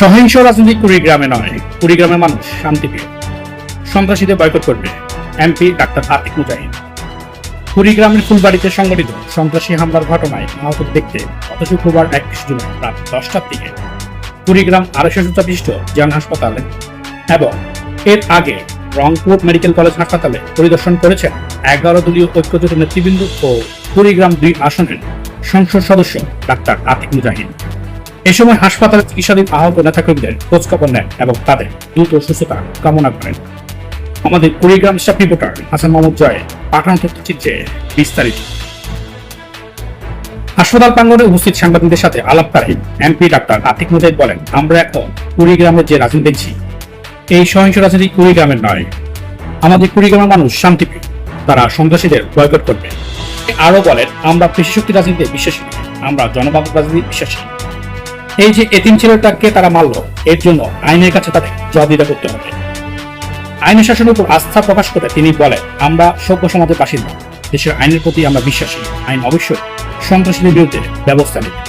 সহিংস রাজনীতি কুড়িগ্রামে নয়, কুড়িগ্রামের মানুষ শান্তিপ্রিয়। সন্ত্রাসীদের বয়কট করবে এমপি ডাক্তার আতিক মুজাহিদ। কুড়িগ্রামের ফুলবাড়িতে সংঘটিত সন্ত্রাসী হামলার ঘটনায় আহত দেখতে গত শুক্রবার 21 জুলাই রাত 10টার দিকে কুড়িগ্রাম 250 বিশিষ্ট জন হাসপাতালে এবং এর আগে রংপুর মেডিকেল কলেজ হাসপাতালে পরিদর্শন করেছেন 11 দলীয় ঐক্যজোটের নেতৃবৃন্দ ও কুড়িগ্রাম 2 আসনের সংসদ সদস্য ডাক্তার আতিক মুজাহিদ। এ সময় হাসপাতালে চিকিৎসাধীন আহত নেতাকর্মীদের খোঁজখবর নেন এবং তাদের দ্রুত সুস্থতা কামনা করেন। আমাদের কুড়িগ্রাম স্টাফ রিপোর্টার হাসান মাহমুদ জয় পাঠানো তথ্যচিত্রে বিস্তারিত। হাসপাতাল প্রাঙ্গণে উপস্থিত সাংবাদিকদের সাথে আলাপকারী এমপি ডাক্তার আতিক মুজাহিদ বলেন, আমরা এখন কুড়িগ্রামের যে রাজনীতি দেখছি, এই সহিংস রাজনীতি কুড়িগ্রামের নয়। আমাদের কুড়িগ্রামের মানুষ শান্তিপ্রিয়, তারা সন্ত্রাসীদের বয়কট করবে। আরো বলেন, আমরা পেশিশক্তি রাজনীতিতে বিশ্বাসী, আমরা জনবান্ধব রাজনীতি বিশ্বাসী। এই যে এতিম ছেলেটাকে তারা মারল, এর জন্য আইনের কাছে তাদের জবাবদিহি করতে হবে। আইনের শাসনের উপর আস্থা প্রকাশ করে তিনি বলেন, আমরা সভ্য সমাজের বাসিন্দা, দেশের আইনের প্রতি আমরা বিশ্বাসী। আইন অবশ্যই সন্ত্রাসীদের বিরুদ্ধে ব্যবস্থা নেবে।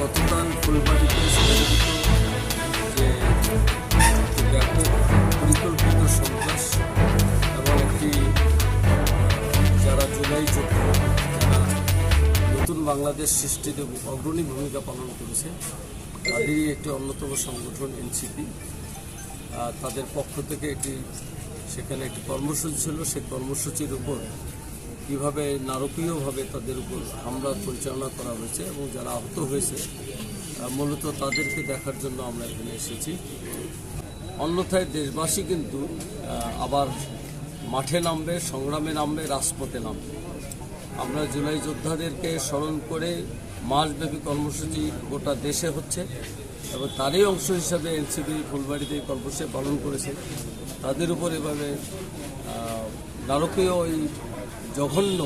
গতকাল ফুলবাড়িতে সংঘটিত যে ব্যাপক পরিকল্পিত সন্ত্রাস এবং একটি যারা জুলাই যোদ্ধা, যারা নতুন বাংলাদেশ সৃষ্টিতে অগ্রণী ভূমিকা পালন করেছে, তাদেরই একটি অন্যতম সংগঠন এনসিপি, তাদের পক্ষ থেকে সেখানে একটি কর্মসূচি ছিল। সেই কর্মসূচির উপর কীভাবে নারকীয়ভাবে তাদের উপর হামলা পরিচালনা করা হয়েছে এবং যারা আহত হয়েছে মূলত তাদেরকে দেখার জন্য আমরা এখানে এসেছি। অন্যথায় দেশবাসী কিন্তু আবার মাঠে নামবে, সংগ্রামে নামবে, রাজপথে নামবে। আমরা জুলাই যোদ্ধাদেরকে স্মরণ করে মাসব্যাপী কর্মসূচি গোটা দেশে হচ্ছে এবং তারই অংশ হিসাবে এনসিপি ফুলবাড়িতে এই কর্মসূচি পালন করেছে। তাদের উপর এভাবে নারকীয় ওই জঘন্য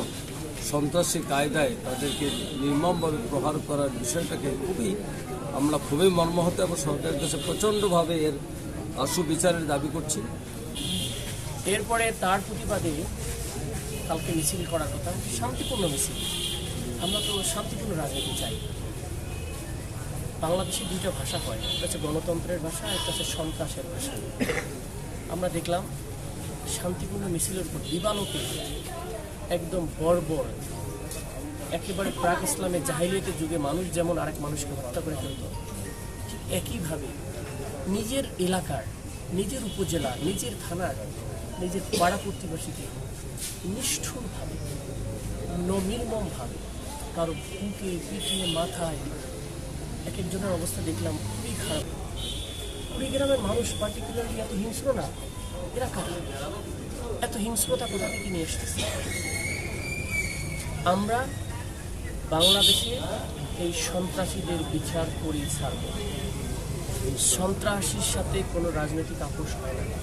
সন্ত্রাসী কায়দায় তাদেরকে নির্মমভাবে প্রহার করার বিষয়টাকে আমরা খুবই মর্মাহত এবং সরকারের কাছে প্রচণ্ডভাবে এর আশু বিচারের দাবি করছি। এরপরে তার প্রতিবাদে কালকে মিছিল করার কথা, শান্তিপূর্ণ মিছিল। আমরা তো শান্তিপূর্ণ রাজনীতি চাই। বাংলাদেশে দুইটা ভাষা হয়, একটা হচ্ছে গণতন্ত্রের ভাষা, একটা হচ্ছে সন্ত্রাসের ভাষা। আমরা দেখলাম শান্তিপূর্ণ মিছিলের উপর দিবালোকে একদম বর্বর, একেবারে প্রাক ইসলামের জাহিলিয়াতের যুগে মানুষ যেমন আরেক মানুষকে হত্যা করে ফেলত, ঠিক একইভাবে নিজের এলাকার, নিজের উপজেলা, নিজের থানার, নিজের পাড়া প্রতিবেশীকে নিষ্ঠুরভাবে, নির্মমভাবে কারো বুকে, পিঠে, মাথায়, এক একজনের অবস্থা দেখলাম খুবই খারাপ। কুড়িগ্রামের মানুষ পার্টিকুলারলি এত হিংস্র না, এরা কারা? এত হিংস্রতা কোথা থেকে নিয়ে এসতেছে? আমরা বাংলাদেশে এই সন্ত্রাসীদের বিচার করি ছাড়ব। সন্ত্রাসীর সাথে কোনো রাজনৈতিক আপোষ হয় না।